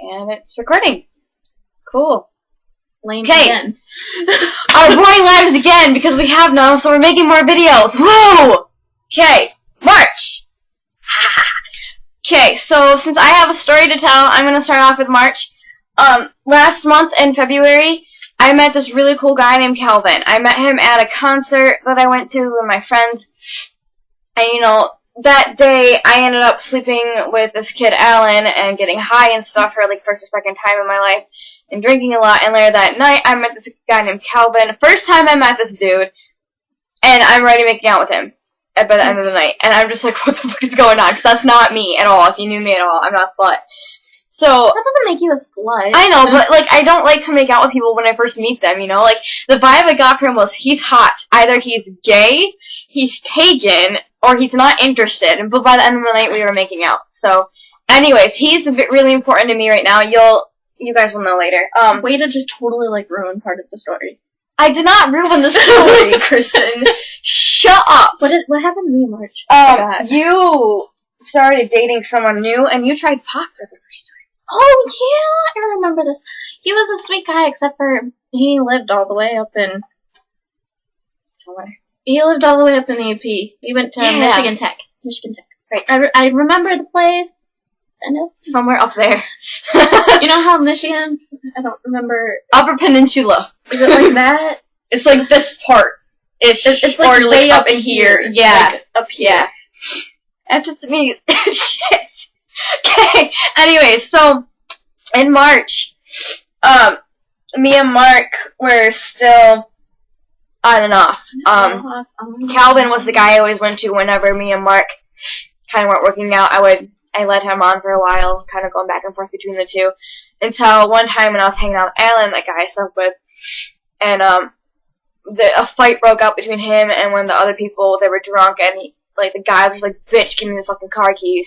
And it's recording. Cool. Lame Okay. again. Our boring lives again, because we have none, so we're making more videos. Woo! Okay, March. Okay, so since I have a story to tell, I'm going to start off with March. Last month in February, I met this really cool guy named Calvin. I met him at a concert that I went to with my friends. And, you know, that day I ended up sleeping with this kid, Alan, and getting high and stuff for, like, first or second time in my life, and drinking a lot. And later that night, I met this guy named Calvin. First time I met this dude, and I'm already making out with him by the end of the night. And I'm just like, what the fuck is going on? Because that's not me at all. If you knew me at all, I'm not a slut. So That doesn't make you a slut. I know, but, like, I don't like to make out with people when I first meet them, you know? Like, the vibe I got from him was he's hot. Either he's gay, he's taken, or he's not interested. But by the end of the night, we were making out. So, anyways, he's really important to me right now. You guys will know later. Way to just totally, like, ruin part of the story. I did not ruin the story, Kristen. Shut up. What happened to me in March? You started dating someone new, and you tried pot for the first time. Oh, yeah, I remember this. He was a sweet guy, except for he lived all the way up in... Somewhere. He lived all the way up in the UP. He went to Michigan Tech. Michigan Tech. Right. I remember the place. I know. Somewhere up there. You know how Michigan... I don't remember... Upper Peninsula. Is it like that? It's like this part. It's like or way like up in here. Yeah. Like up here. Yeah. That's just me. Shit. Okay. Anyway, so in March, me and Mark were still on and off. Calvin was the guy I always went to whenever me and Mark kind of weren't working out. I led him on for a while, kind of going back and forth between the two, until one time when I was hanging out with Alan, that guy I slept with, and a fight broke out between him and one of the other people. They were drunk, and the guy was like, "Bitch, give me the fucking car keys."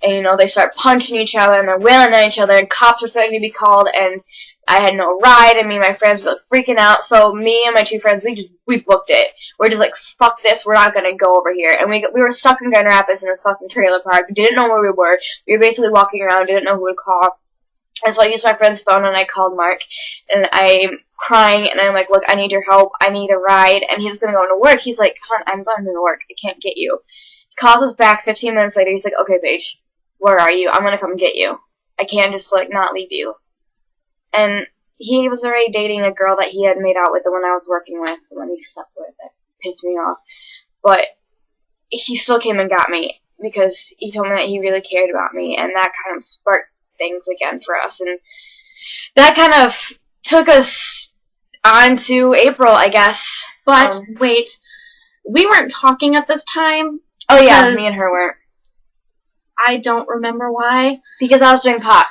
And, you know, they start punching each other, and they're wailing at each other, and cops were starting to be called, and I had no ride, and me and my friends were freaking out, so me and my two friends, we booked it. We're just like, fuck this, we're not gonna go over here. And we were stuck in Grand Rapids in this fucking trailer park. We didn't know where we were. We were basically walking around, didn't know who to call. And so I used my friend's phone, and I called Mark, and I'm crying, and I'm like, look, I need your help, I need a ride, and he's gonna go into work. He's like, hon, I'm going to work, I can't get you. He calls us back 15 minutes later, he's like, okay, Paige, where are you? I'm gonna come get you. I can't just, like, not leave you. And he was already dating a girl that he had made out with, the one I was working with, the one he slept with. That pissed me off. But he still came and got me, because he told me that he really cared about me, and that kind of sparked things again for us. And that kind of took us on to April, I guess. But, wait, we weren't talking at this time. Oh, yeah, me and her weren't. I don't remember why. Because I was doing pot.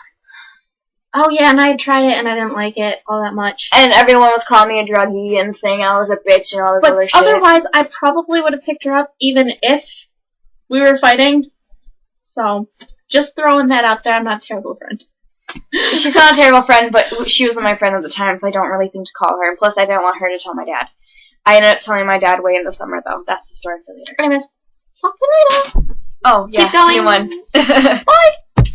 Oh, yeah, and I tried it, and I didn't like it all that much. And everyone was calling me a druggie and saying I was a bitch and all this other shit. But otherwise, I probably would have picked her up even if we were fighting. So, just throwing that out there, I'm not a terrible friend. She's not a terrible friend, but she was my friend at the time, so I don't really think to call her. And plus, I didn't want her to tell my dad. I ended up telling my dad way in the summer, though. That's the story for later. Anyways, talk to you later. Oh, yeah. Keep going. New one. Bye.